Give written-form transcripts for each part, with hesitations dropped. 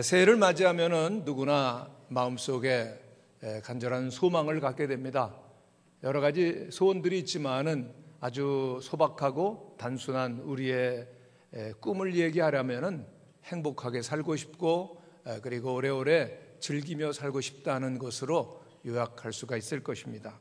새해를 맞이하면은 누구나 마음속에 간절한 소망을 갖게 됩니다. 여러 가지 소원들이 있지만은 아주 소박하고 단순한 우리의 꿈을 얘기하려면은 행복하게 살고 싶고 그리고 오래오래 즐기며 살고 싶다는 것으로 요약할 수가 있을 것입니다.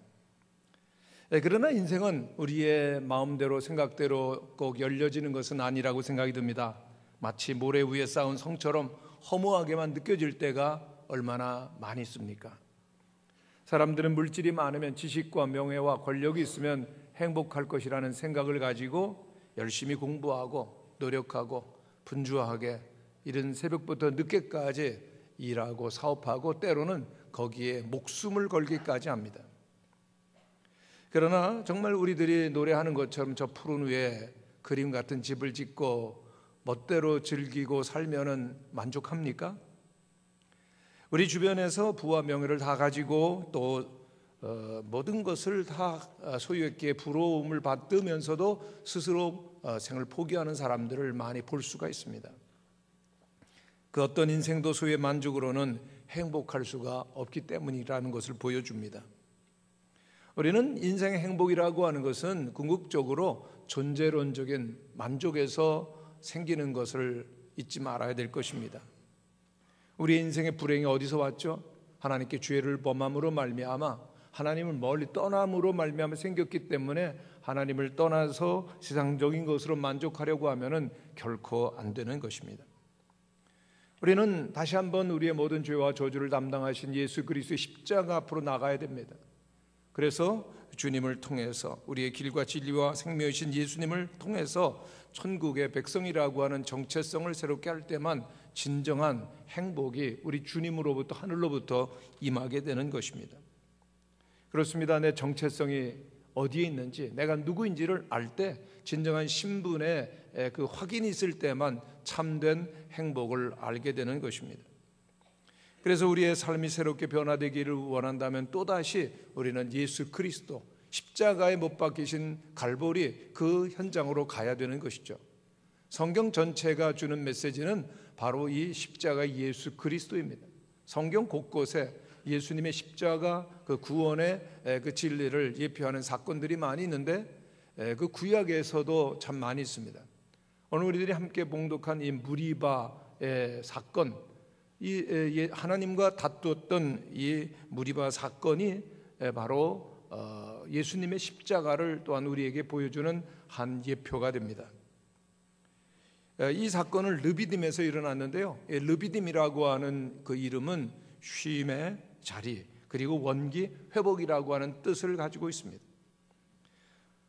그러나 인생은 우리의 마음대로 생각대로 꼭 열려지는 것은 아니라고 생각이 듭니다. 마치 모래 위에 쌓은 성처럼 허무하게만 느껴질 때가 얼마나 많이 있습니까? 사람들은 물질이 많으면 지식과 명예와 권력이 있으면 행복할 것이라는 생각을 가지고 열심히 공부하고 노력하고 분주하게 이른 새벽부터 늦게까지 일하고 사업하고 때로는 거기에 목숨을 걸기까지 합니다. 그러나 정말 우리들이 노래하는 것처럼 저 푸른 위에 그림 같은 집을 짓고 멋대로 즐기고 살면은 만족합니까? 우리 주변에서 부와 명예를 다 가지고 또 모든 것을 다 소유했기에 부러움을 받으면서도 스스로 생을 포기하는 사람들을 많이 볼 수가 있습니다. 그 어떤 인생도 소유의 만족으로는 행복할 수가 없기 때문이라는 것을 보여줍니다. 우리는 인생의 행복이라고 하는 것은 궁극적으로 존재론적인 만족에서 생기는 것을 잊지 말아야 될 것입니다. 우리 인생의 불행이 어디서 왔죠? 하나님께 죄를 범함으로 말미암아 하나님을 멀리 떠남으로 말미암아 생겼기 때문에 하나님을 떠나서 세상적인 것으로 만족하려고 하면은 결코 안 되는 것입니다. 우리는 다시 한번 우리의 모든 죄와 저주를 담당하신 예수 그리스도의 십자가 앞으로 나가야 됩니다. 그래서 주님을 통해서 우리의 길과 진리와 생명이신 예수님을 통해서 천국의 백성이라고 하는 정체성을 새롭게 할 때만 진정한 행복이 우리 주님으로부터 하늘로부터 임하게 되는 것입니다. 그렇습니다. 내 정체성이 어디에 있는지 내가 누구인지를 알 때 진정한 신분의 그 확인이 있을 때만 참된 행복을 알게 되는 것입니다. 그래서 우리의 삶이 새롭게 변화되기를 원한다면 또다시 우리는 예수 그리스도 십자가에 못 박히신 갈보리 그 현장으로 가야 되는 것이죠. 성경 전체가 주는 메시지는 바로 이 십자가 예수 그리스도입니다. 성경 곳곳에 예수님의 십자가 그 구원의 그 진리를 예표하는 사건들이 많이 있는데 그 구약에서도 참 많이 있습니다. 오늘 우리들이 함께 봉독한 이 무리바의 사건, 이 하나님과 다투었던 이 무리바 사건이 바로 예수님의 십자가를 또한 우리에게 보여주는 한 예표가 됩니다. 이 사건은 르비딤에서 일어났는데요. 르비딤이라고 하는 그 이름은 쉼의 자리 그리고 원기 회복이라고 하는 뜻을 가지고 있습니다.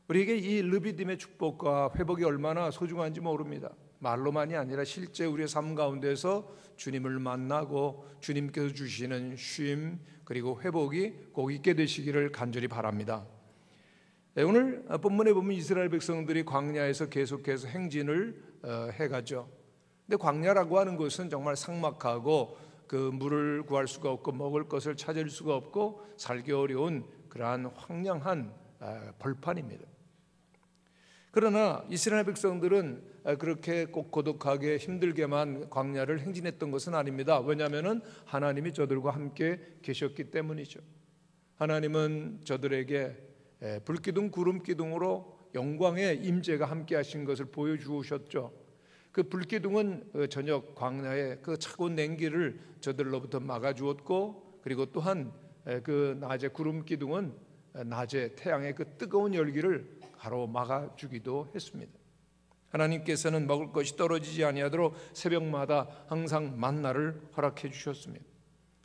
우리에게 이 르비딤의 축복과 회복이 얼마나 소중한지 모릅니다. 말로만이 아니라 실제 우리의 삶 가운데서 주님을 만나고 주님께서 주시는 쉼 그리고 회복이 꼭 있게 되시기를 간절히 바랍니다. 오늘 본문에 보면 이스라엘 백성들이 광야에서 계속해서 행진을 해가죠. 근데 광야라고 하는 것은 정말 삭막하고 그 물을 구할 수가 없고 먹을 것을 찾을 수가 없고 살기 어려운 그러한 황량한 벌판입니다. 그러나 이스라엘 백성들은 그렇게 꼭 고독하게 힘들게만 광야를 행진했던 것은 아닙니다. 왜냐하면 하나님이 저들과 함께 계셨기 때문이죠. 하나님은 저들에게 불기둥 구름기둥으로 영광의 임재가 함께 하신 것을 보여주셨죠. 그 불기둥은 저녁 광야의 그 차가운 냉기를 저들로부터 막아주었고 그리고 또한 그 낮의 구름기둥은 낮에 태양의 그 뜨거운 열기를 가로막아주기도 했습니다. 하나님께서는 먹을 것이 떨어지지 아니하도록 새벽마다 항상 만나를 허락해 주셨습니다.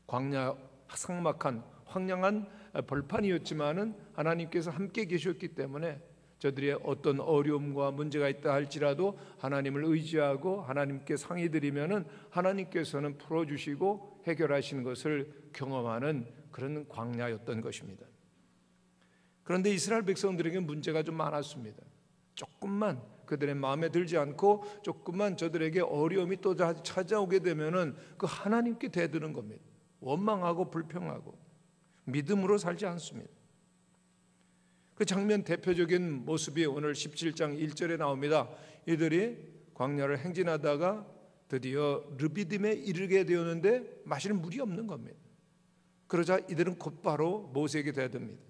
광야 삭막한 황량한 벌판이었지만은 하나님께서 함께 계셨기 때문에 저들이 어떤 어려움과 문제가 있다 할지라도 하나님을 의지하고 하나님께 상의드리면은 하나님께서는 풀어주시고 해결하시는 것을 경험하는 그런 광야였던 것입니다. 그런데 이스라엘 백성들에게 문제가 좀 많았습니다. 조금만 그들의 마음에 들지 않고 조금만 저들에게 어려움이 또 찾아오게 되면은 그 하나님께 대드는 겁니다. 원망하고 불평하고 믿음으로 살지 않습니다. 그 장면 대표적인 모습이 오늘 17장 1절에 나옵니다. 이들이 광야를 행진하다가 드디어 르비딤에 이르게 되었는데 마실 물이 없는 겁니다. 그러자 이들은 곧바로 모세에게 대듭니다.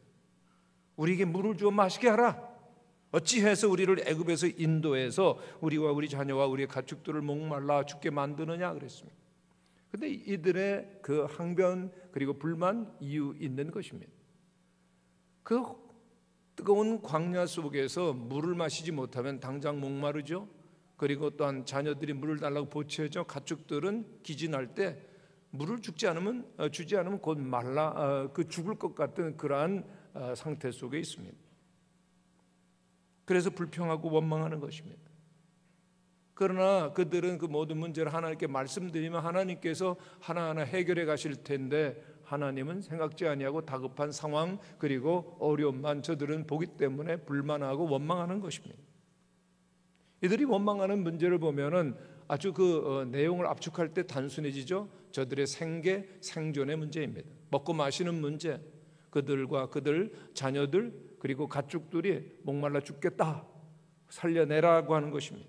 우리에게 물을 주어 마시게 하라. 어찌해서 우리를 애굽에서 인도해서 우리와 우리 자녀와 우리의 가축들을 목말라 죽게 만드느냐 그랬습니다. 그런데 이들의 그 항변 그리고 불만 이유 있는 것입니다. 그 뜨거운 광야 속에서 물을 마시지 못하면 당장 목마르죠. 그리고 또한 자녀들이 물을 달라고 보채죠. 가축들은 기진할 때 물을 주지 않으면 곧 말라 죽을 것 같은 그러한 상태 속에 있습니다. 그래서 불평하고 원망하는 것입니다. 그러나 그들은 그 모든 문제를 하나님께 말씀드리면 하나님께서 하나하나 해결해 가실 텐데 하나님은 생각지 아니하고 다급한 상황 그리고 어려움만 저들은 보기 때문에 불만하고 원망하는 것입니다. 이들이 원망하는 문제를 보면은 아주 내용을 압축할 때 단순해지죠. 저들의 생존의 문제입니다. 먹고 마시는 문제, 그들과 그들 자녀들 그리고 가축들이 목말라 죽겠다 살려내라고 하는 것입니다.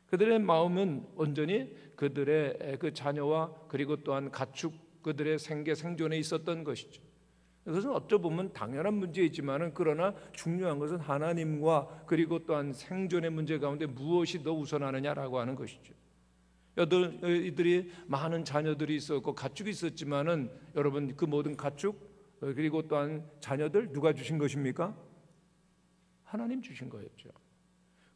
그들의 마음은 온전히 그들의 그 자녀와 그리고 또한 가축 그들의 생존에 있었던 것이죠. 그것은 어쩌보면 당연한 문제이지만은 그러나 중요한 것은 하나님과 그리고 또한 생존의 문제 가운데 무엇이 더 우선하느냐라고 하는 것이죠. 이들이 많은 자녀들이 있었고 가축이 있었지만은 여러분 그 모든 가축 그리고 또한 자녀들 누가 주신 것입니까? 하나님 주신 거였죠.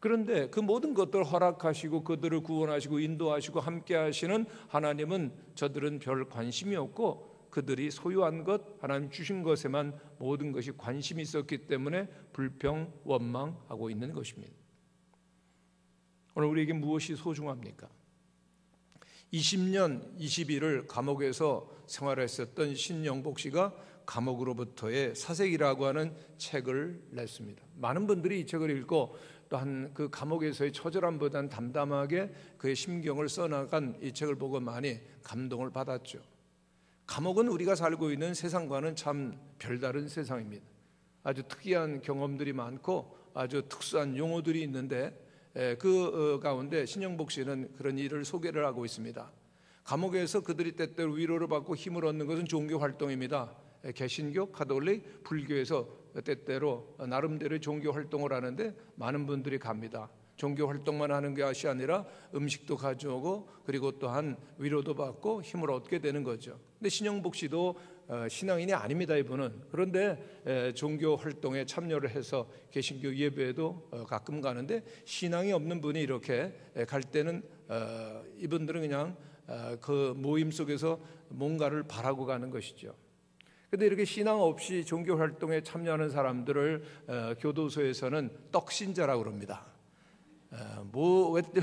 그런데 그 모든 것들을 허락하시고 그들을 구원하시고 인도하시고 함께 하시는 하나님은 저들은 별 관심이 없고 그들이 소유한 것 하나님 주신 것에만 모든 것이 관심이 있었기 때문에 불평 원망하고 있는 것입니다. 오늘 우리에게 무엇이 소중합니까? 20년 20일을 감옥에서 생활했었던 신영복 씨가 감옥으로부터의 사색이라고 하는 책을 냈습니다. 많은 분들이 이 책을 읽고 또한 그 감옥에서의 처절함보다는 담담하게 그의 심경을 써나간 이 책을 보고 많이 감동을 받았죠. 감옥은 우리가 살고 있는 세상과는 참 별다른 세상입니다. 아주 특이한 경험들이 많고 아주 특수한 용어들이 있는데 그 가운데 신영복 씨는 그런 일을 소개를 하고 있습니다. 감옥에서 그들이 때때로 위로를 받고 힘을 얻는 것은 종교 활동입니다. 개신교, 가톨릭, 불교에서 때때로 나름대로의 종교 활동을 하는데 많은 분들이 갑니다. 종교 활동만 하는 것이 아니라 음식도 가져오고 그리고 또한 위로도 받고 힘을 얻게 되는 거죠. 근데 신영복 씨도 신앙인이 아닙니다, 이분은. 그런데 종교 활동에 참여를 해서 개신교 예배에도 가끔 가는데 신앙이 없는 분이 이렇게 갈 때는 이분들은 그냥 그 모임 속에서 뭔가를 바라고 가는 것이죠. 그런데 이렇게 신앙 없이 종교 활동에 참여하는 사람들을 교도소에서는 떡신자라고 그럽니다.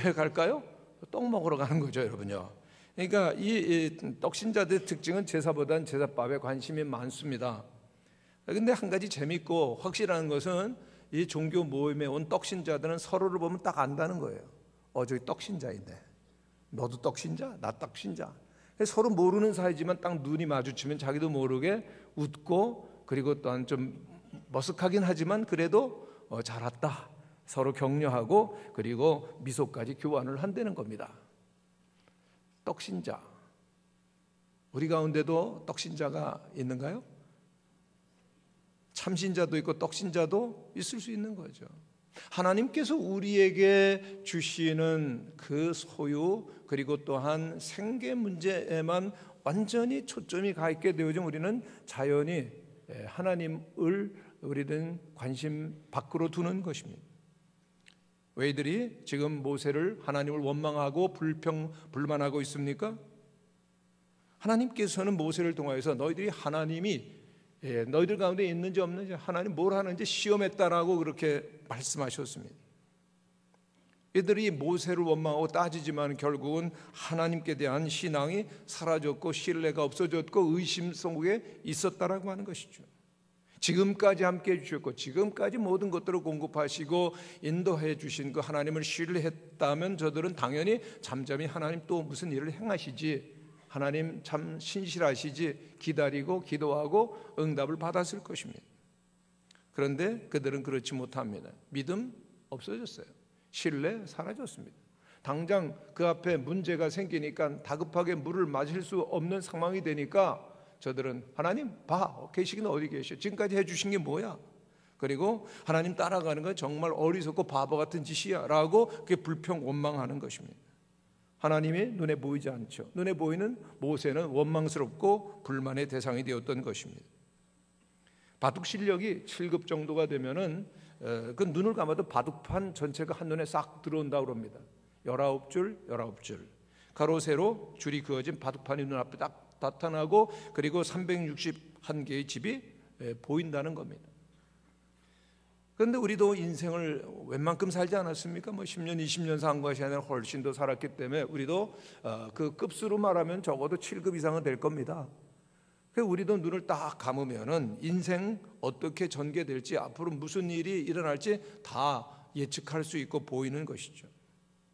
왜 갈까요? 떡 먹으러 가는 거죠, 여러분요. 그러니까 이 떡신자들의 특징은 제사보다는 제사밥에 관심이 많습니다. 그런데 한 가지 재밌고 확실한 것은 이 종교 모임에 온 떡신자들은 서로를 보면 딱 안다는 거예요. 저기 떡신자인데 너도 떡신자? 나 떡신자. 서로 모르는 사이지만 딱 눈이 마주치면 자기도 모르게 웃고 그리고 또한 좀 머쓱하긴 하지만 그래도 잘 왔다 서로 격려하고 그리고 미소까지 교환을 한다는 겁니다. 떡신자, 우리 가운데도 떡신자가 있는가요? 참신자도 있고 떡신자도 있을 수 있는 거죠. 하나님께서 우리에게 주시는 그 소유 그리고 또한 생계 문제에만 완전히 초점이 가 있게 되어지면 우리는 자연히 하나님을 우리는 관심 밖으로 두는 것입니다. 왜 이들이 지금 모세를 하나님을 원망하고 불만하고 있습니까? 하나님께서는 모세를 통하여서 너희들이 하나님이 너희들 가운데 있는지 없는지 하나님 뭘 하는지 시험했다라고 그렇게 말씀하셨습니다. 이들이 모세를 원망하고 따지지만 결국은 하나님께 대한 신앙이 사라졌고 신뢰가 없어졌고 의심 속에 있었다라고 하는 것이죠. 지금까지 함께 해주셨고 지금까지 모든 것들을 공급하시고 인도해 주신 그 하나님을 신뢰했다면 저들은 당연히 잠잠히 하나님 또 무슨 일을 행하시지, 하나님 참 신실하시지 기다리고 기도하고 응답을 받았을 것입니다. 그런데 그들은 그렇지 못합니다. 믿음 없어졌어요. 신뢰 사라졌습니다. 당장 그 앞에 문제가 생기니까 다급하게 물을 마실 수 없는 상황이 되니까 저들은 하나님 봐, 계시긴 어디 계셔? 지금까지 해주신 게 뭐야? 그리고 하나님 따라가는 건 정말 어리석고 바보 같은 짓이야 라고 그게 불평 원망하는 것입니다. 하나님이 눈에 보이지 않죠. 눈에 보이는 모세는 원망스럽고 불만의 대상이 되었던 것입니다. 바둑 실력이 7급 정도가 되면은 그 눈을 감아도 바둑판 전체가 한눈에 싹 들어온다고 합니다. 19줄 가로 세로 줄이 그어진 바둑판이 눈앞에 딱 나타나고 그리고 361개의 집이 보인다는 겁니다. 그런데 우리도 인생을 웬만큼 살지 않았습니까? 10년, 20년 산 것이 아니라 훨씬 더 살았기 때문에 우리도 그 급수로 말하면 적어도 7급 이상은 될 겁니다. 그래서 우리도 눈을 딱 감으면은 인생 어떻게 전개될지 앞으로 무슨 일이 일어날지 다 예측할 수 있고 보이는 것이죠.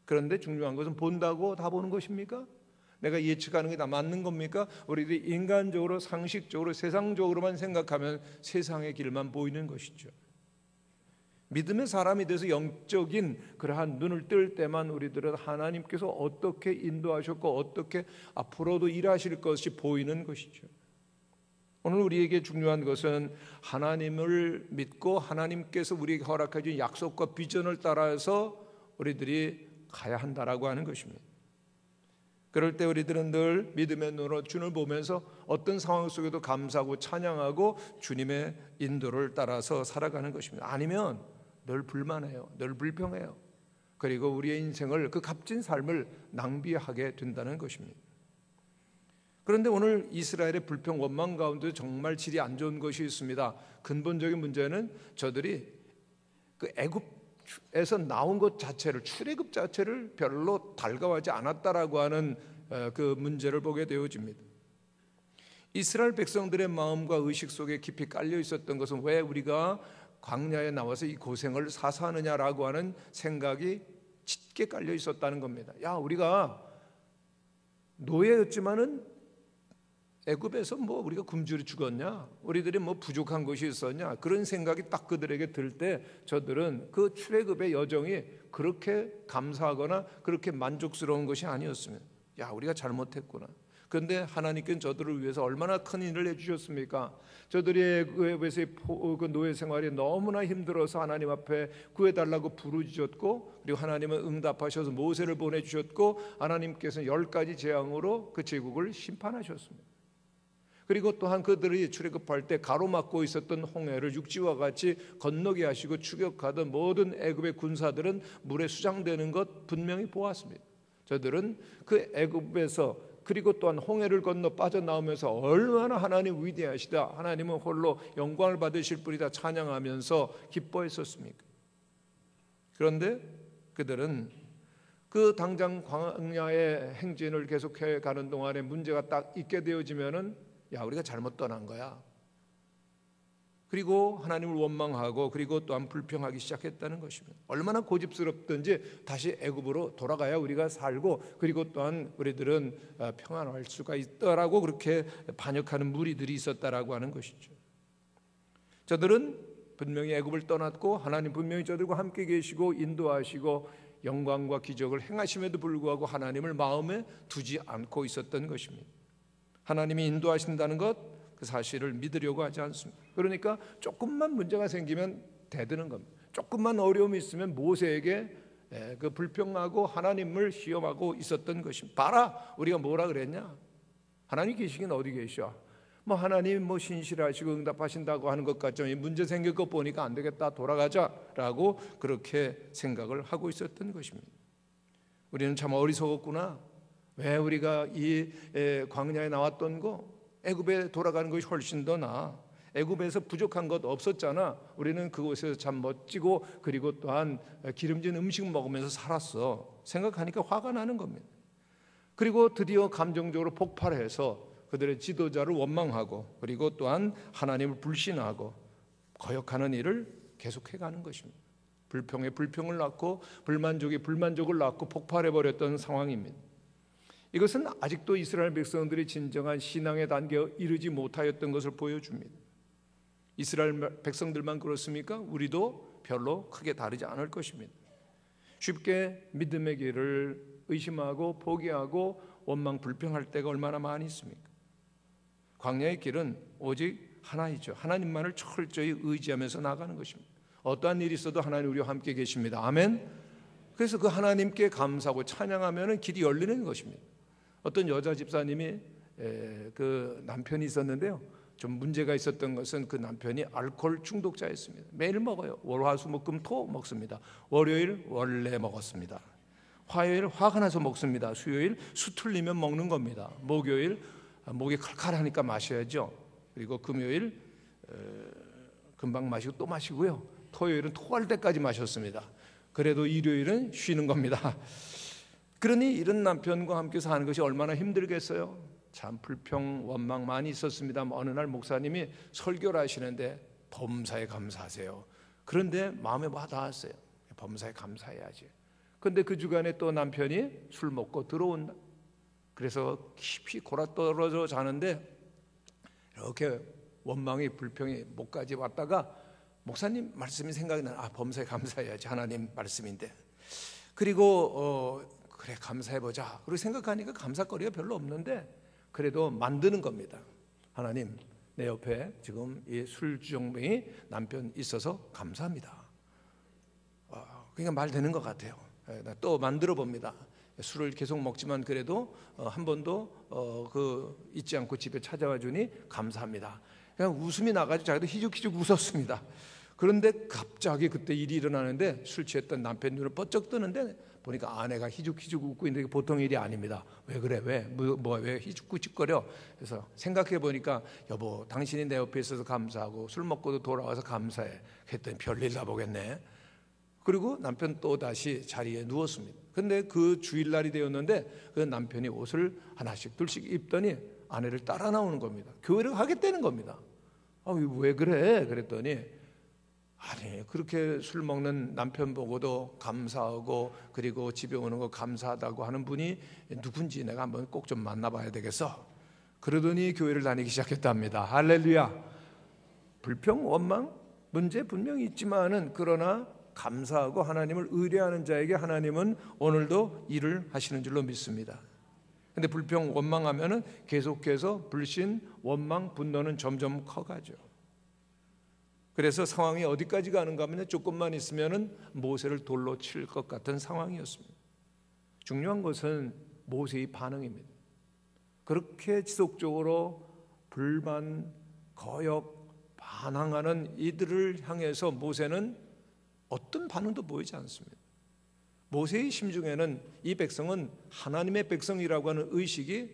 그런데 중요한 것은 본다고 다 보는 것입니까? 내가 예측하는 게 다 맞는 겁니까? 우리들이 인간적으로 상식적으로 세상적으로만 생각하면 세상의 길만 보이는 것이죠. 믿음의 사람이 돼서 영적인 그러한 눈을 뜰 때만 우리들은 하나님께서 어떻게 인도하셨고 어떻게 앞으로도 일하실 것이 보이는 것이죠. 오늘 우리에게 중요한 것은 하나님을 믿고 하나님께서 우리에게 허락해 준 약속과 비전을 따라서 우리들이 가야 한다라고 하는 것입니다. 그럴 때 우리들은 늘 믿음의 눈으로 주님을 보면서 어떤 상황 속에도 감사하고 찬양하고 주님의 인도를 따라서 살아가는 것입니다. 아니면 늘 불만해요. 늘 불평해요. 그리고 우리의 인생을 그 값진 삶을 낭비하게 된다는 것입니다. 그런데 오늘 이스라엘의 불평 원망 가운데 정말 질이 안 좋은 것이 있습니다. 근본적인 문제는 저들이 그 애굽에서 나온 것 자체를 출애굽 자체를 별로 달가워하지 않았다라고 하는 그 문제를 보게 되어집니다. 이스라엘 백성들의 마음과 의식 속에 깊이 깔려 있었던 것은 왜 우리가 광야에 나와서 이 고생을 사사하느냐라고 하는 생각이 짙게 깔려 있었다는 겁니다. 야, 우리가 노예였지만은 애굽에서 우리가 굶주려 죽었냐? 우리들이 부족한 것이 있었냐? 그런 생각이 딱 그들에게 들 때 저들은 그 출애굽의 여정이 그렇게 감사하거나 그렇게 만족스러운 것이 아니었습니다. 야, 우리가 잘못했구나. 그런데 하나님께는 저들을 위해서 얼마나 큰 일을 해주셨습니까? 저들이 애굽에서의 그 노예 생활이 너무나 힘들어서 하나님 앞에 구해달라고 부르짖었고 그리고 하나님은 응답하셔서 모세를 보내주셨고 하나님께서는 10가지 재앙으로 그 제국을 심판하셨습니다. 그리고 또한 그들이 출애굽할 때 가로막고 있었던 홍해를 육지와 같이 건너게 하시고 추격하던 모든 애굽의 군사들은 물에 수장되는 것 분명히 보았습니다. 저들은 그 애굽에서 그리고 또한 홍해를 건너 빠져나오면서 얼마나 하나님 위대하시다, 하나님은 홀로 영광을 받으실 분이다 찬양하면서 기뻐했었습니까? 그런데 그들은 그 당장 광야의 행진을 계속해 가는 동안에 문제가 딱 있게 되어지면은 야, 우리가 잘못 떠난 거야. 그리고 하나님을 원망하고 그리고 또한 불평하기 시작했다는 것입니다. 얼마나 고집스럽든지 다시 애굽으로 돌아가야 우리가 살고 그리고 또한 우리들은 평안할 수가 있다라고 그렇게 반역하는 무리들이 있었다라고 하는 것이죠. 저들은 분명히 애굽을 떠났고 하나님 분명히 저들과 함께 계시고 인도하시고 영광과 기적을 행하심에도 불구하고 하나님을 마음에 두지 않고 있었던 것입니다. 하나님이 인도하신다는 것, 그 사실을 믿으려고 하지 않습니다. 그러니까 조금만 문제가 생기면 대드는 겁니다. 조금만 어려움이 있으면 모세에게 그 불평하고 하나님을 시험하고 있었던 것입니다. 봐라, 우리가 뭐라 그랬냐? 하나님 계시긴 어디 계셔? 하나님 신실하시고 응답하신다고 하는 것 같죠. 문제 생길 것 보니까 안 되겠다, 돌아가자라고 그렇게 생각을 하고 있었던 것입니다. 우리는 참 어리석었구나. 왜 우리가 이 광야에 나왔던 거 애굽에 돌아가는 것이 훨씬 더 나아. 애굽에서 부족한 것 없었잖아. 우리는 그곳에서 참 멋지고 그리고 또한 기름진 음식 먹으면서 살았어. 생각하니까 화가 나는 겁니다. 그리고 드디어 감정적으로 폭발해서 그들의 지도자를 원망하고 그리고 또한 하나님을 불신하고 거역하는 일을 계속해가는 것입니다. 불평에 불평을 낳고 불만족에 불만족을 낳고 폭발해버렸던 상황입니다. 이것은 아직도 이스라엘 백성들이 진정한 신앙의 단계에 이르지 못하였던 것을 보여줍니다. 이스라엘 백성들만 그렇습니까? 우리도 별로 크게 다르지 않을 것입니다. 쉽게 믿음의 길을 의심하고 포기하고 원망 불평할 때가 얼마나 많이 있습니까? 광야의 길은 오직 하나이죠. 하나님만을 철저히 의지하면서 나가는 것입니다. 어떠한 일이 있어도 하나님 우리와 함께 계십니다. 아멘. 그래서 그 하나님께 감사하고 찬양하면 길이 열리는 것입니다. 어떤 여자 집사님이 그 남편이 있었는데요, 좀 문제가 있었던 것은 그 남편이 알코올 중독자였습니다. 매일 먹어요. 월화수목금토 먹습니다. 월요일 원래 먹었습니다. 화요일 화가 나서 먹습니다. 수요일 수틀리면 먹는 겁니다. 목요일 목이 칼칼하니까 마셔야죠. 그리고 금요일 금방 마시고 또 마시고요. 토요일은 토할 때까지 마셨습니다. 그래도 일요일은 쉬는 겁니다. 그러니 이런 남편과 함께 사는 것이 얼마나 힘들겠어요. 참 불평 원망 많이 있었습니다. 어느 날 목사님이 설교를 하시는데 범사에 감사하세요. 그런데 마음에 와닿았어요. 범사에 감사해야지. 그런데 그 주간에 또 남편이 술 먹고 들어온다. 그래서 깊이 골아떨어져 자는데 이렇게 원망이 불평이 목까지 왔다가 목사님 말씀이 생각이 나요. 범사에 감사해야지. 하나님 말씀인데. 그리고 그래 감사해보자. 그리고 생각하니까 감사거리가 별로 없는데 그래도 만드는 겁니다. 하나님 내 옆에 지금 이 술주정뱅이 남편 있어서 감사합니다. 그러니까 말 되는 것 같아요. 또 만들어 봅니다. 술을 계속 먹지만 그래도 한 번도 그 잊지 않고 집에 찾아와 주니 감사합니다. 그냥 웃음이 나가지고 자기도 희죽희죽 웃었습니다. 그런데 갑자기 그때 일이 일어나는데 술 취했던 남편 눈을 번쩍 뜨는데 보니까 아내가 희죽희죽 웃고 있는데 보통 일이 아닙니다. 왜 그래? 왜 희죽희죽거려? 그래서 생각해 보니까 여보 당신이 내 옆에 있어서 감사하고 술 먹고도 돌아와서 감사해. 그랬더니 별일 나보겠네. 그리고 남편 또 다시 자리에 누웠습니다. 근데 그 주일날이 되었는데 그 남편이 옷을 하나씩 둘씩 입더니 아내를 따라 나오는 겁니다. 교회를 가겠다는 겁니다. 왜 그래? 그랬더니 아니 그렇게 술 먹는 남편 보고도 감사하고 그리고 집에 오는 거 감사하다고 하는 분이 누군지 내가 한번 꼭 좀 만나봐야 되겠어. 그러더니 교회를 다니기 시작했답니다. 할렐루야. 불평 원망 문제 분명히 있지만은 그러나 감사하고 하나님을 의뢰하는 자에게 하나님은 오늘도 일을 하시는 줄로 믿습니다. 근데 불평 원망하면은 계속해서 불신 원망 분노는 점점 커가죠. 그래서 상황이 어디까지 가는가 하면 조금만 있으면은 모세를 돌로 칠 것 같은 상황이었습니다. 중요한 것은 모세의 반응입니다. 그렇게 지속적으로 불만, 거역, 반항하는 이들을 향해서 모세는 어떤 반응도 보이지 않습니다. 모세의 심중에는 이 백성은 하나님의 백성이라고 하는 의식이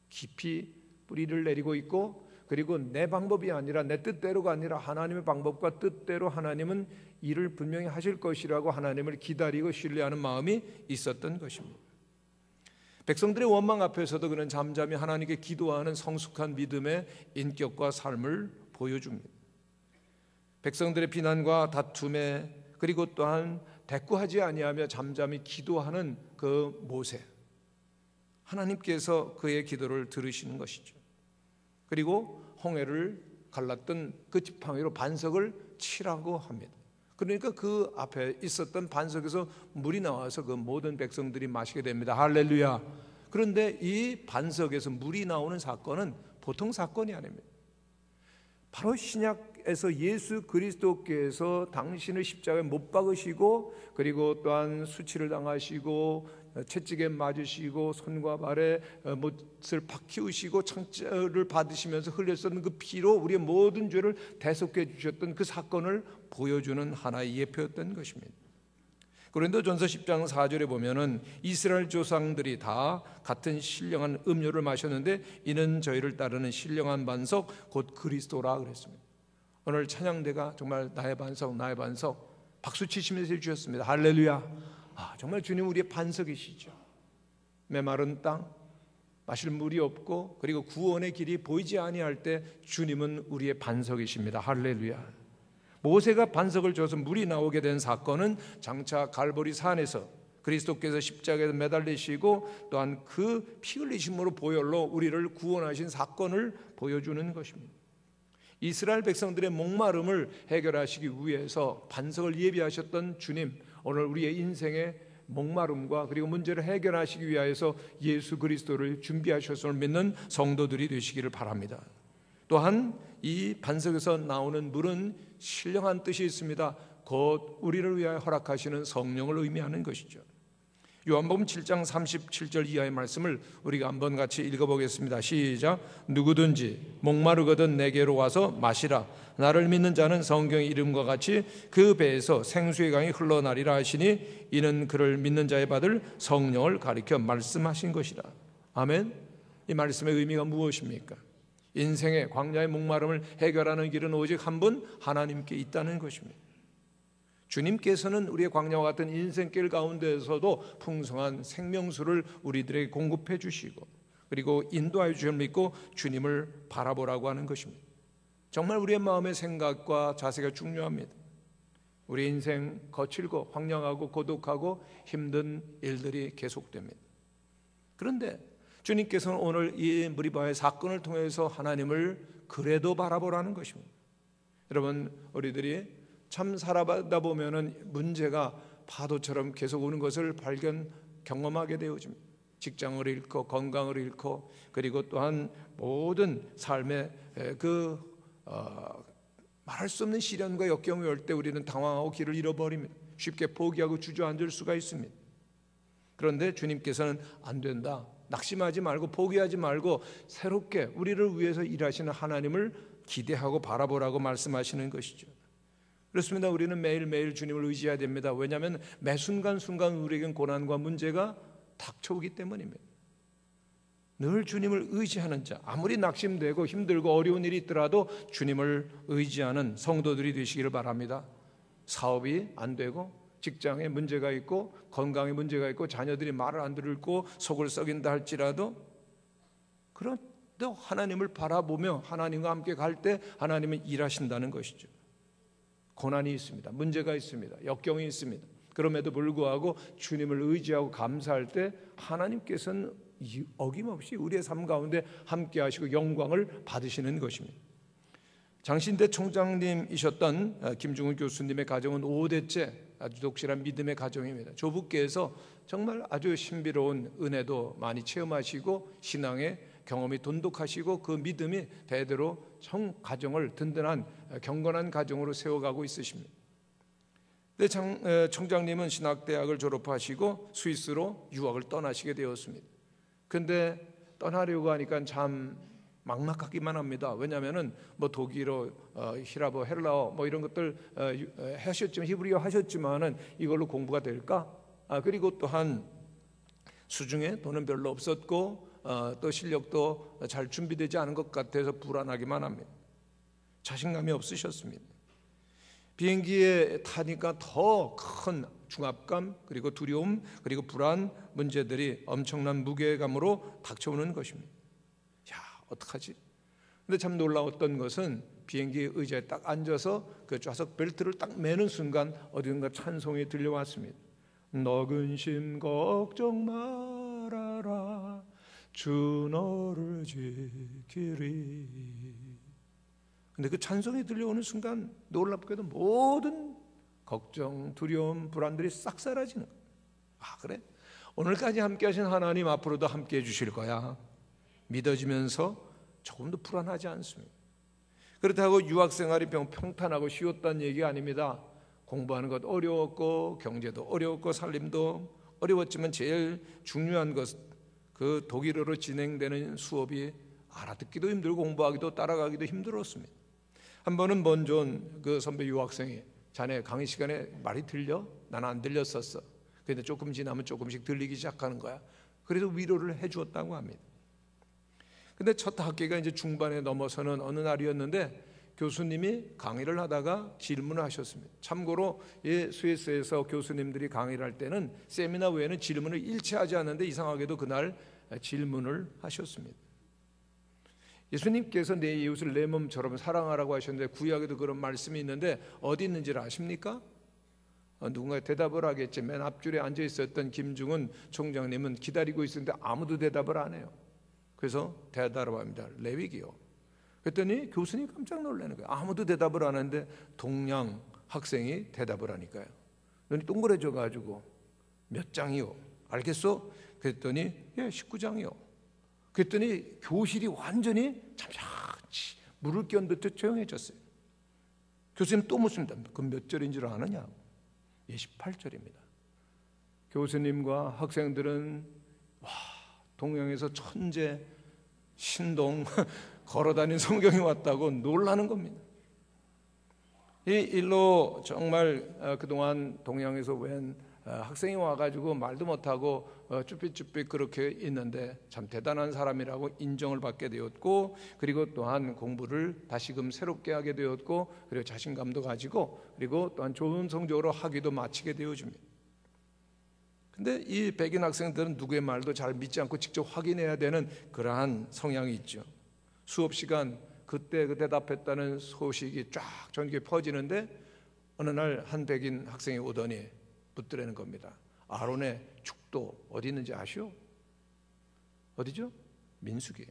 깊이 뿌리를 내리고 있고 그리고 내 방법이 아니라 내 뜻대로가 아니라 하나님의 방법과 뜻대로 하나님은 일을 분명히 하실 것이라고 하나님을 기다리고 신뢰하는 마음이 있었던 것입니다. 백성들의 원망 앞에서도 그는 잠잠히 하나님께 기도하는 성숙한 믿음의 인격과 삶을 보여줍니다. 백성들의 비난과 다툼에 그리고 또한 대꾸하지 아니하며 잠잠히 기도하는 그 모세, 하나님께서 그의 기도를 들으시는 것이죠. 그리고 홍해를 갈랐던 그 지팡이로 반석을 치라고 합니다. 그러니까 그 앞에 있었던 반석에서 물이 나와서 그 모든 백성들이 마시게 됩니다. 할렐루야. 그런데 이 반석에서 물이 나오는 사건은 보통 사건이 아닙니다. 바로 신약에서 예수 그리스도께서 당신을 십자가에 못 박으시고 그리고 또한 수치를 당하시고 채찍에 맞으시고 손과 발에 못을 박히우시고 창자를 받으시면서 흘렸었던 그 피로 우리의 모든 죄를 대속해 주셨던 그 사건을 보여주는 하나의 예표였던 것입니다. 고린도전서 10장 4절에 보면은 이스라엘 조상들이 다 같은 신령한 음료를 마셨는데 이는 저희를 따르는 신령한 반석 곧 그리스도라 그랬습니다. 오늘 찬양대가 정말 나의 반석 나의 반석 박수 치시면서 해주셨습니다. 할렐루야. 정말 주님 우리의 반석이시죠. 메마른 땅 마실 물이 없고 그리고 구원의 길이 보이지 아니할 때 주님은 우리의 반석이십니다. 할렐루야. 모세가 반석을 줘서 물이 나오게 된 사건은 장차 갈보리 산에서 그리스도께서 십자가에서 매달리시고 또한 그 피 흘리심으로 보혈로 우리를 구원하신 사건을 보여주는 것입니다. 이스라엘 백성들의 목마름을 해결하시기 위해서 반석을 예비하셨던 주님, 오늘 우리의 인생의 목마름과 그리고 문제를 해결하시기 위하여서 예수 그리스도를 준비하셨음을 믿는 성도들이 되시기를 바랍니다. 또한 이 반석에서 나오는 물은 신령한 뜻이 있습니다. 곧 우리를 위하여 허락하시는 성령을 의미하는 것이죠. 요한복음 7장 37절 이하의 말씀을 우리가 한번 같이 읽어보겠습니다. 시작. 누구든지 목마르거든 내게로 와서 마시라. 나를 믿는 자는 성경의 이름과 같이 그 배에서 생수의 강이 흘러나리라 하시니 이는 그를 믿는 자에 받을 성령을 가리켜 말씀하신 것이라. 아멘. 이 말씀의 의미가 무엇입니까? 인생의 광야의 목마름을 해결하는 길은 오직 한 분 하나님께 있다는 것입니다. 주님께서는 우리의 광야와 같은 인생길 가운데에서도 풍성한 생명수를 우리들에게 공급해 주시고 그리고 인도하여 주심을 믿고 주님을 바라보라고 하는 것입니다. 정말 우리의 마음의 생각과 자세가 중요합니다. 우리 인생 거칠고 황량하고 고독하고 힘든 일들이 계속됩니다. 그런데 주님께서는 오늘 이 무리바의 사건을 통해서 하나님을 그래도 바라보라는 것입니다. 여러분, 우리들이 참 살아가다 보면은 문제가 파도처럼 계속 오는 것을 경험하게 되어집니다. 직장을 잃고 건강을 잃고 그리고 또한 모든 삶의 말할 수 없는 시련과 역경이 올 때 우리는 당황하고 길을 잃어버립니다. 쉽게 포기하고 주저앉을 수가 있습니다. 그런데 주님께서는 안 된다. 낙심하지 말고 포기하지 말고 새롭게 우리를 위해서 일하시는 하나님을 기대하고 바라보라고 말씀하시는 것이죠. 그렇습니다. 우리는 매일매일 주님을 의지해야 됩니다. 왜냐하면 매 순간순간 우리에겐 고난과 문제가 닥쳐오기 때문입니다. 늘 주님을 의지하는 자, 아무리 낙심되고 힘들고 어려운 일이 있더라도 주님을 의지하는 성도들이 되시기를 바랍니다. 사업이 안 되고 직장에 문제가 있고 건강에 문제가 있고 자녀들이 말을 안 듣고 속을 썩인다 할지라도 그래도 하나님을 바라보며 하나님과 함께 갈 때 하나님은 일하신다는 것이죠. 고난이 있습니다. 문제가 있습니다. 역경이 있습니다. 그럼에도 불구하고 주님을 의지하고 감사할 때 하나님께서는 어김없이 우리의 삶 가운데 함께 하시고 영광을 받으시는 것입니다. 장신대 총장님이셨던 김중훈 교수님의 가정은 5대째 아주 독실한 믿음의 가정입니다. 조부께서 정말 아주 신비로운 은혜도 많이 체험하시고 신앙의 경험이 돈독하시고 그 믿음이 대대로 가정을 든든한 경건한 가정으로 세워가고 있으십니다. 총장님은 신학대학을 졸업하시고 스위스로 유학을 떠나시게 되었습니다. 그런데 떠나려고 하니까 참 막막하기만 합니다. 왜냐하면은 독일어, 히라보, 헬라어 이런 것들 하셨지만 히브리어 하셨지만은 이걸로 공부가 될까? 그리고 또한 수중에 돈은 별로 없었고 또 실력도 잘 준비되지 않은 것 같아서 불안하기만 합니다. 자신감이 없으셨습니다. 비행기에 타니까 더 큰 중압감 그리고 두려움 그리고 불안 문제들이 엄청난 무게감으로 닥쳐오는 것입니다. 야, 어떡하지? 근데 참 놀라웠던 것은 비행기 의자에 딱 앉아서 그 좌석 벨트를 딱 매는 순간 어딘가 찬송이 들려왔습니다. 너 근심 걱정 말아라 주 너를 지키리. 근데 그 찬송이 들려오는 순간 놀랍게도 모든 걱정, 두려움, 불안들이 싹 사라지는 거예요. 아, 그래? 오늘까지 함께 하신 하나님 앞으로도 함께 해주실 거야 믿어지면서 조금도 불안하지 않습니다. 그렇다고 유학생활이 평탄하고 쉬웠다는 얘기가 아닙니다. 공부하는 것 어려웠고 경제도 어려웠고 살림도 어려웠지만 제일 중요한 것 그 독일어로 진행되는 수업이 알아듣기도 힘들고 공부하기도 따라가기도 힘들었습니다. 한 번은 먼존 그 선배 유학생이 자네 강의 시간에 말이 들려? 나는 안 들렸었어. 그런데 조금 지나면 조금씩 들리기 시작하는 거야. 그래서 위로를 해주었다고 합니다. 근데 첫 학기가 이제 중반에 넘어서는 어느 날이었는데 교수님이 강의를 하다가 질문을 하셨습니다. 참고로 스위스에서 교수님들이 강의를 할 때는 세미나 외에는 질문을 일체하지 않는데 이상하게도 그날 질문을 하셨습니다. 예수님께서 내 이웃을 내 몸처럼 사랑하라고 하셨는데 구약에도 그런 말씀이 있는데 어디 있는지를 아십니까? 누군가 대답을 하겠지. 맨 앞줄에 앉아 있었던 김중훈 총장님은 기다리고 있었는데 아무도 대답을 안 해요. 그래서 대답을 합니다. 레위기요. 그랬더니 교수님 깜짝 놀라는 거예요. 아무도 대답을 안 하는데 동양 학생이 대답을 하니까요. 눈이 동그래져 가지고 몇 장이요? 알겠어? 그랬더니 예, 19장이요. 그랬더니 교실이 완전히 잠잠치 물을 끼얹은 듯 조용해졌어요. 교수님 또 묻습니다. 그럼 몇 절인 줄 아느냐고. 예, 18절입니다. 교수님과 학생들은 와, 동양에서 천재 신동 걸어다닌 성경이 왔다고 놀라는 겁니다. 이 일로 정말 그동안 동양에서 웬 학생이 와가지고 말도 못하고 쭈삣쭈삣 그렇게 있는데 참 대단한 사람이라고 인정을 받게 되었고, 그리고 또한 공부를 다시금 새롭게 하게 되었고, 그리고 자신감도 가지고, 그리고 또한 좋은 성적으로 학위도 마치게 되어줍니다. 근데 이 백인 학생들은 누구의 말도 잘 믿지 않고 직접 확인해야 되는 그러한 성향이 있죠. 수업 시간 그때 그 대답했다는 소식이 쫙 전교에 퍼지는데 어느 날 한 백인 학생이 오더니 묻더라는 겁니다. 아론의 죽도 어디 있는지 아시오? 어디죠? 민수기예요.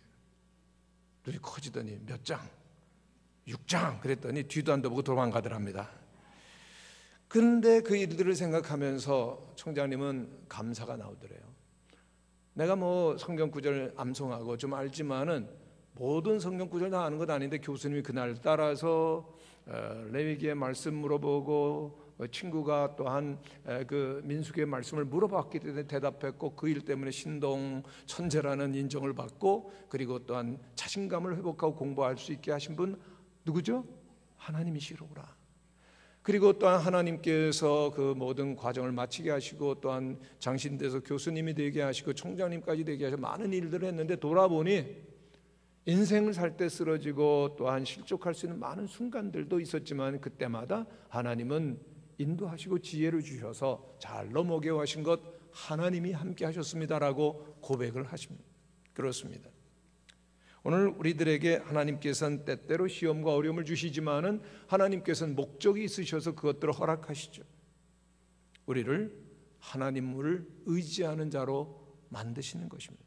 눈이 커지더니 몇 장? 6장. 그랬더니 뒤도 안 돌아보고 도망가더랍니다. 그런데 그 일들을 생각하면서 총장님은 감사가 나오더래요. 내가 뭐 성경 구절 암송하고 좀 알지만은 모든 성경 구절 다 아는 것 아닌데 교수님이 그날 따라서 레위기의 말씀 물어보고 친구가 또한 그 민수기의 말씀을 물어봤기 때문에 대답했고, 그 일 때문에 신동 천재라는 인정을 받고, 그리고 또한 자신감을 회복하고 공부할 수 있게 하신 분 누구죠? 하나님이시로구나. 그리고 또한 하나님께서 그 모든 과정을 마치게 하시고, 또한 장신대에서 교수님이 되게 하시고 총장님까지 되게 하셔서 많은 일들을 했는데, 돌아보니 인생을 살 때 쓰러지고 또한 실족할 수 있는 많은 순간들도 있었지만 그때마다 하나님은 인도하시고 지혜를 주셔서 잘 넘어게 하신 것 하나님이 함께 하셨습니다라고 고백을 하십니다. 그렇습니다. 오늘 우리들에게 하나님께서는 때때로 시험과 어려움을 주시지만은 하나님께서는 목적이 있으셔서 그것들을 허락하시죠. 우리를 하나님을 의지하는 자로 만드시는 것입니다.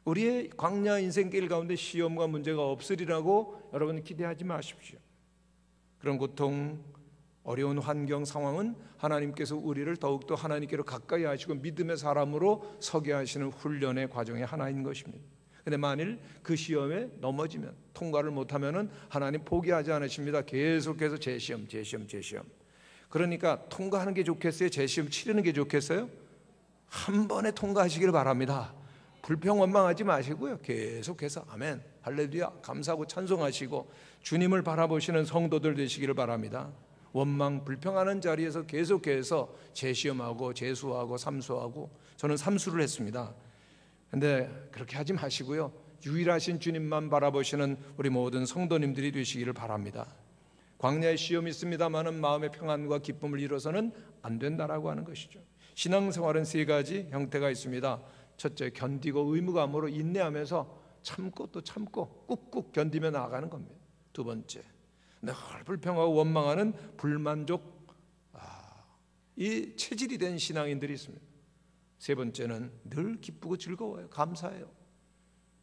우리의 광야 인생길 가운데 시험과 문제가 없으리라고 여러분 기대하지 마십시오. 그런 고통, 어려운 환경 상황은 하나님께서 우리를 더욱더 하나님께로 가까이 하시고 믿음의 사람으로 서게 하시는 훈련의 과정의 하나인 것입니다. 그런데 만일 그 시험에 넘어지면, 통과를 못하면 하나님 포기하지 않으십니다. 계속해서 재시험. 그러니까 통과하는 게 좋겠어요? 재시험 치르는 게 좋겠어요? 한 번에 통과하시길 바랍니다. 불평 원망하지 마시고요, 계속해서 아멘 할렐루야 감사하고 찬송하시고 주님을 바라보시는 성도들 되시기를 바랍니다. 원망 불평하는 자리에서 계속해서 재시험하고 재수하고 삼수하고, 저는 삼수를 했습니다. 근데 그렇게 하지 마시고요, 유일하신 주님만 바라보시는 우리 모든 성도님들이 되시기를 바랍니다. 광야의 시험이 있습니다마는 마음의 평안과 기쁨을 잃어서는 안 된다라고 하는 것이죠. 신앙생활은 세 가지 형태가 있습니다. 첫째, 견디고 의무감으로 인내하면서 참고 또 참고 꾹꾹 견디며 나아가는 겁니다. 두 번째, 늘 불평하고 원망하는 불만족, 이 체질이 된 신앙인들이 있습니다. 세 번째는 늘 기쁘고 즐거워요. 감사해요.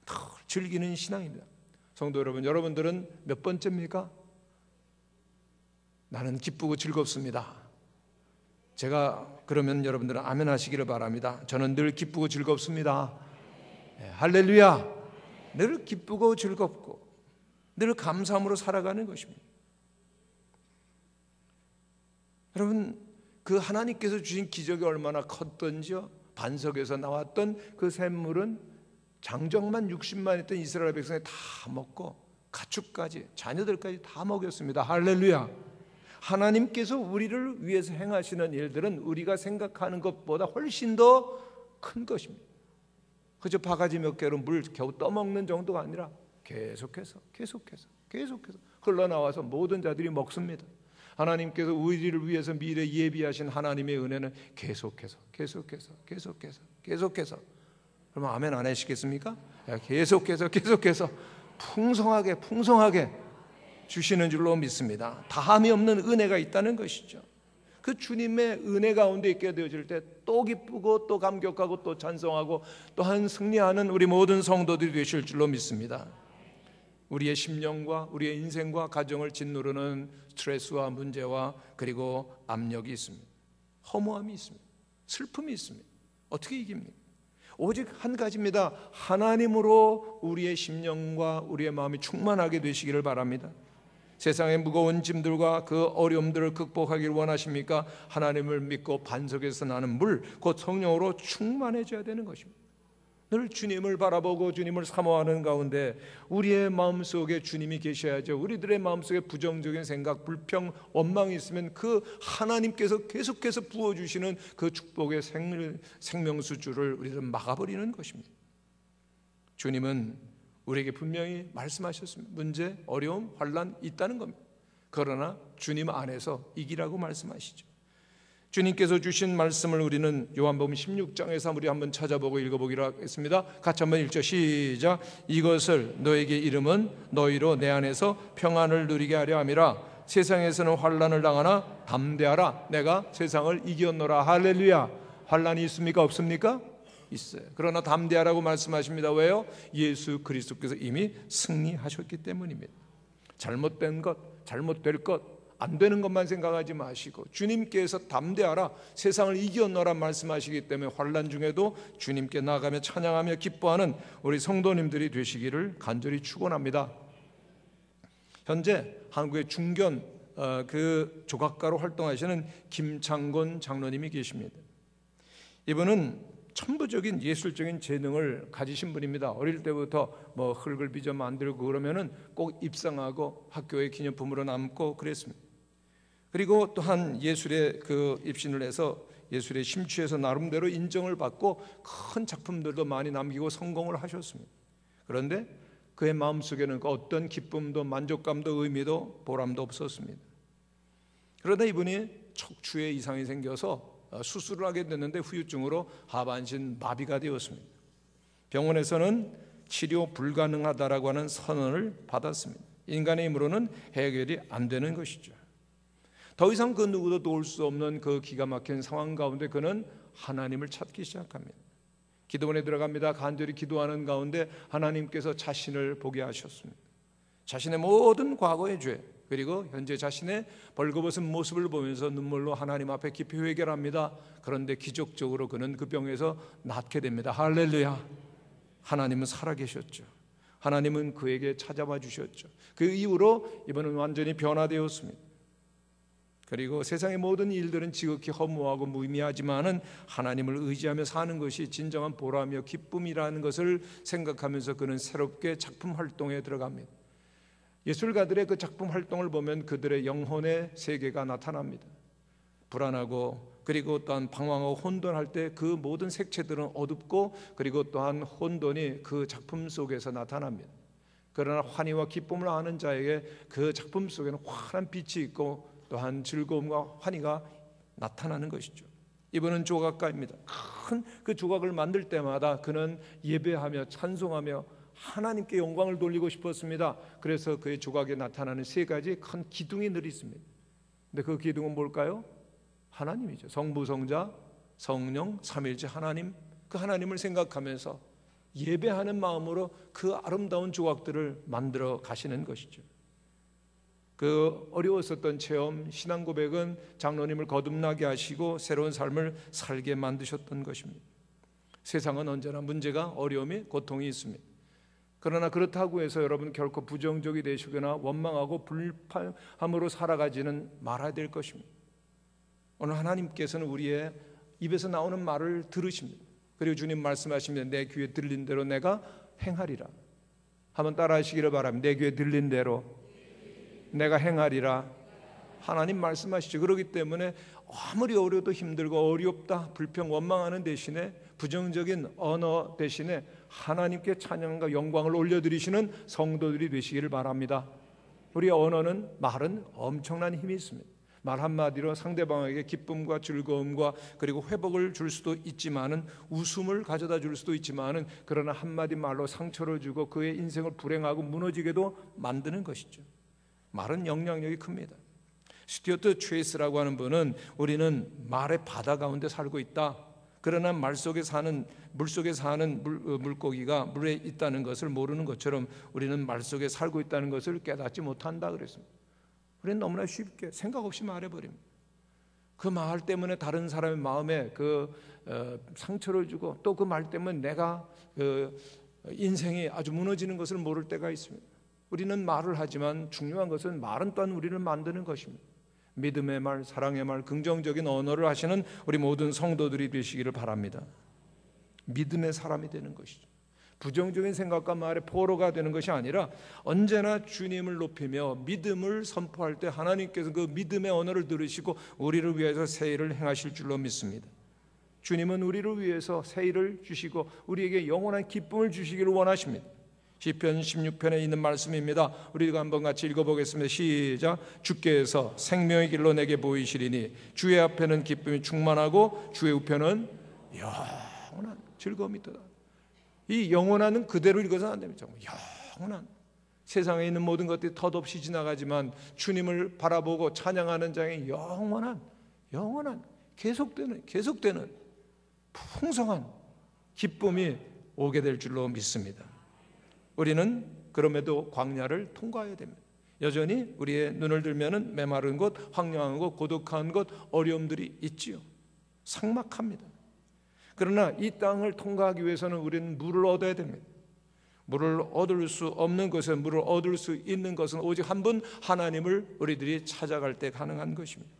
늘 즐기는 신앙입니다. 성도 여러분, 여러분들은 몇 번째입니까? 나는 기쁘고 즐겁습니다. 제가 그러면 여러분들은 아멘 하시기를 바랍니다. 저는 늘 기쁘고 즐겁습니다. 네, 할렐루야. 늘 기쁘고 즐겁고 늘 감사함으로 살아가는 것입니다. 여러분, 그 하나님께서 주신 기적이 얼마나 컸던지요. 반석에서 나왔던 그 샘물은 장정만 60만 있던 이스라엘 백성이 다 먹고 가축까지 자녀들까지 다 먹였습니다. 할렐루야. 하나님께서 우리를 위해서 행하시는 일들은 우리가 생각하는 것보다 훨씬 더 큰 것입니다. 그저 바가지 몇 개로 물 겨우 떠먹는 정도가 아니라 계속해서 흘러나와서 모든 자들이 먹습니다. 하나님께서 우리를 위해서 미래 예비하신 하나님의 은혜는 계속해서 그러면 아멘 안 하시겠습니까? 계속해서 풍성하게 주시는 줄로 믿습니다. 다함이 없는 은혜가 있다는 것이죠. 그 주님의 은혜 가운데 있게 되어질 때 또 기쁘고 또 감격하고 또 찬송하고 또한 승리하는 우리 모든 성도들이 되실 줄로 믿습니다. 우리의 심령과 우리의 인생과 가정을 짓누르는 스트레스와 문제와 그리고 압력이 있습니다. 허무함이 있습니다. 슬픔이 있습니다. 어떻게 이깁니까? 오직 한 가지입니다. 하나님으로 우리의 심령과 우리의 마음이 충만하게 되시기를 바랍니다. 세상의 무거운 짐들과 그 어려움들을 극복하기를 원하십니까? 하나님을 믿고 반석에서 나는 물, 곧 성령으로 충만해져야 되는 것입니다. 늘 주님을 바라보고 주님을 사모하는 가운데 우리의 마음속에 주님이 계셔야죠. 우리들의 마음속에 부정적인 생각, 불평, 원망이 있으면 그 하나님께서 계속해서 부어주시는 그 축복의 생명수주를 우리는 막아버리는 것입니다. 주님은 우리에게 분명히 말씀하셨습니다. 문제, 어려움, 환난 있다는 겁니다. 그러나 주님 안에서 이기라고 말씀하시죠. 주님께서 주신 말씀을 우리는 요한복음 16장에서 우리 한번 찾아보고 읽어보기로 하겠습니다. 같이 한번 읽죠. 시작. 이것을 너에게 이름은 너희로 내 안에서 평안을 누리게 하려 함이라. 세상에서는 환난을 당하나 담대하라. 내가 세상을 이겼노라. 할렐루야. 환난이 있습니까? 없습니까? 있어요. 그러나 담대하라고 말씀하십니다. 왜요? 예수 그리스도께서 이미 승리하셨기 때문입니다. 잘못된 것, 잘못될 것, 안 되는 것만 생각하지 마시고 주님께서 담대하라, 세상을 이겨너라 말씀하시기 때문에 환난 중에도 주님께 나아가며 찬양하며 기뻐하는 우리 성도님들이 되시기를 간절히 축원합니다. 현재 한국의 중견 그 조각가로 활동하시는 김창곤 장로님이 계십니다. 이분은 천부적인 예술적인 재능을 가지신 분입니다. 어릴 때부터 뭐 흙을 빚어 만들고 그러면은 꼭 입상하고 학교의 기념품으로 남고 그랬습니다. 그리고 또한 예술에 그 입신을 해서 예술에 심취해서 나름대로 인정을 받고 큰 작품들도 많이 남기고 성공을 하셨습니다. 그런데 그의 마음속에는 어떤 기쁨도 만족감도 의미도 보람도 없었습니다. 그러다 이분이 척추에 이상이 생겨서 수술을 하게 됐는데 후유증으로 하반신 마비가 되었습니다. 병원에서는 치료 불가능하다라고 하는 선언을 받았습니다. 인간의 힘으로는 해결이 안 되는 것이죠. 더 이상 그 누구도 도울 수 없는 그 기가 막힌 상황 가운데 그는 하나님을 찾기 시작합니다. 기도원에 들어갑니다. 간절히 기도하는 가운데 하나님께서 자신을 보게 하셨습니다. 자신의 모든 과거의 죄 그리고 현재 자신의 벌거벗은 모습을 보면서 눈물로 하나님 앞에 깊이 회개합니다. 그런데 기적적으로 그는 그 병에서 낫게 됩니다. 할렐루야. 하나님은 살아계셨죠. 하나님은 그에게 찾아와 주셨죠. 그 이후로 이번은 완전히 변화되었습니다. 그리고 세상의 모든 일들은 지극히 허무하고 무의미하지만은 하나님을 의지하며 사는 것이 진정한 보람이요 기쁨이라는 것을 생각하면서 그는 새롭게 작품 활동에 들어갑니다. 예술가들의 그 작품 활동을 보면 그들의 영혼의 세계가 나타납니다. 불안하고 그리고 또한 방황하고 혼돈할 때 그 모든 색채들은 어둡고 그리고 또한 혼돈이 그 작품 속에서 나타납니다. 그러나 환희와 기쁨을 아는 자에게 그 작품 속에는 환한 빛이 있고 또한 즐거움과 환희가 나타나는 것이죠. 이분은 조각가입니다. 큰 그 조각을 만들 때마다 그는 예배하며 찬송하며 하나님께 영광을 돌리고 싶었습니다. 그래서 그의 조각에 나타나는 세 가지 큰 기둥이 늘 있습니다. 근데 그 기둥은 뭘까요? 하나님이죠. 성부, 성자, 성령, 삼위일체 하나님. 그 하나님을 생각하면서 예배하는 마음으로 그 아름다운 조각들을 만들어 가시는 것이죠. 그 어려웠었던 체험, 신앙 고백은 장로님을 거듭나게 하시고 새로운 삶을 살게 만드셨던 것입니다. 세상은 언제나 문제가, 어려움이, 고통이 있습니다. 그러나 그렇다고 해서 여러분 결코 부정적이 되시거나 원망하고 불판함으로 살아가지는 말아야 될 것입니다. 오늘 하나님께서는 우리의 입에서 나오는 말을 들으십니다. 그리고 주님 말씀하시면 내 귀에 들린 대로 내가 행하리라. 한번 따라하시기를 바랍니다. 내 귀에 들린 대로 내가 행하리라. 하나님 말씀하시죠. 그렇기 때문에 아무리 어려워도 힘들고 어렵다 불평 원망하는 대신에 부정적인 언어 대신에 하나님께 찬양과 영광을 올려드리시는 성도들이 되시기를 바랍니다. 우리의 언어는 말은 엄청난 힘이 있습니다. 말 한마디로 상대방에게 기쁨과 즐거움과 그리고 회복을 줄 수도 있지만은 웃음을 가져다 줄 수도 있지만은 그러나 한마디 말로 상처를 주고 그의 인생을 불행하고 무너지게도 만드는 것이죠. 말은 영향력이 큽니다. 스튜어트 트레이스라고 하는 분은 우리는 말의 바다 가운데 살고 있다. 그러나 물 속에 사는 물고기가 물에 있다는 것을 모르는 것처럼 우리는 말 속에 살고 있다는 것을 깨닫지 못한다 그랬습니다. 우리는 너무나 쉽게 생각 없이 말해버립니다. 그 말 때문에 다른 사람의 마음에 상처를 주고 또 그 말 때문에 내가 인생이 아주 무너지는 것을 모를 때가 있습니다. 우리는 말을 하지만 중요한 것은 말은 또한 우리를 만드는 것입니다. 믿음의 말, 사랑의 말, 긍정적인 언어를 하시는 우리 모든 성도들이 되시기를 바랍니다. 믿음의 사람이 되는 것이죠. 부정적인 생각과 말에 포로가 되는 것이 아니라 언제나 주님을 높이며 믿음을 선포할 때 하나님께서 그 믿음의 언어를 들으시고 우리를 위해서 새 일을 행하실 줄로 믿습니다. 주님은 우리를 위해서 새 일을 주시고 우리에게 영원한 기쁨을 주시기를 원하십니다. 시편 16편에 있는 말씀입니다. 우리가 한번 같이 읽어보겠습니다. 시작. 주께서 생명의 길로 내게 보이시리니 주의 앞에는 기쁨이 충만하고 주의 우편은 영원한 즐거움이 있도다. 이 영원한은 그대로 읽어서는 안 됩니다. 영원한, 세상에 있는 모든 것들이 덧없이 지나가지만 주님을 바라보고 찬양하는 자에게 영원한 계속되는 풍성한 기쁨이 오게 될 줄로 믿습니다. 우리는 그럼에도 광야를 통과해야 됩니다. 여전히 우리의 눈을 들면은 메마른 곳, 황량한 곳, 고독한 곳, 어려움들이 있지요. 삭막합니다. 그러나 이 땅을 통과하기 위해서는 우리는 물을 얻어야 됩니다. 물을 얻을 수 없는 것은, 물을 얻을 수 있는 것은 오직 한 분 하나님을 우리들이 찾아갈 때 가능한 것입니다.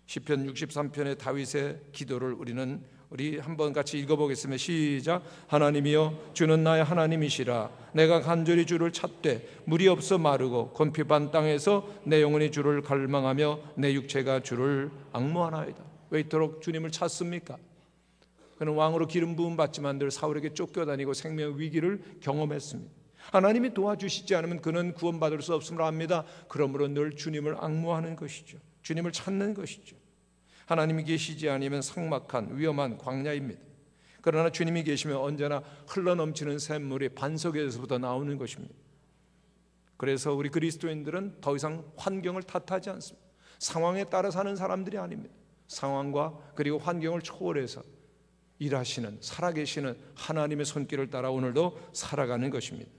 시편 63편의 다윗의 기도를 우리 한번 같이 읽어보겠습니다. 시작. 하나님이여 주는 나의 하나님이시라. 내가 간절히 주를 찾되 물이 없어 마르고 곤핍한 땅에서 내 영혼이 주를 갈망하며 내 육체가 주를 앙모하나이다. 왜 이토록 주님을 찾습니까? 그는 왕으로 기름 부음 받지만 늘 사울에게 쫓겨다니고 생명의 위기를 경험했습니다. 하나님이 도와주시지 않으면 그는 구원받을 수 없음을 압니다. 그러므로 늘 주님을 앙모하는 것이죠. 주님을 찾는 것이죠. 하나님이 계시지 않으면 삭막한 위험한 광야입니다. 그러나 주님이 계시면 언제나 흘러넘치는 샘물이 반석에서부터 나오는 것입니다. 그래서 우리 그리스도인들은 더 이상 환경을 탓하지 않습니다. 상황에 따라 사는 사람들이 아닙니다. 상황과 그리고 환경을 초월해서 일하시는, 살아계시는 하나님의 손길을 따라 오늘도 살아가는 것입니다.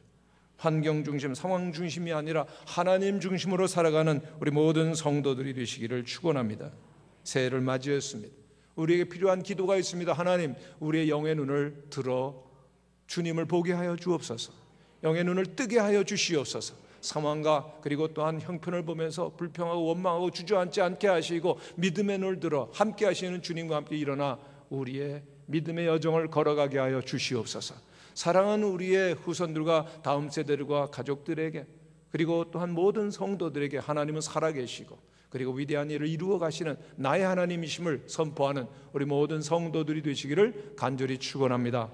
환경 중심, 상황 중심이 아니라 하나님 중심으로 살아가는 우리 모든 성도들이 되시기를 축원합니다. 새해를 맞이했습니다. 우리에게 필요한 기도가 있습니다. 하나님, 우리의 영의 눈을 들어 주님을 보게 하여 주옵소서. 영의 눈을 뜨게 하여 주시옵소서. 상황과 그리고 또한 형편을 보면서 불평하고 원망하고 주저앉지 않게 하시고 믿음의 눈을 들어 함께 하시는 주님과 함께 일어나 우리의 믿음의 여정을 걸어가게 하여 주시옵소서. 사랑하는 우리의 후손들과 다음 세대들과 가족들에게 그리고 또한 모든 성도들에게 하나님은 살아계시고 그리고 위대한 일을 이루어 가시는 나의 하나님이심을 선포하는 우리 모든 성도들이 되시기를 간절히 축원합니다.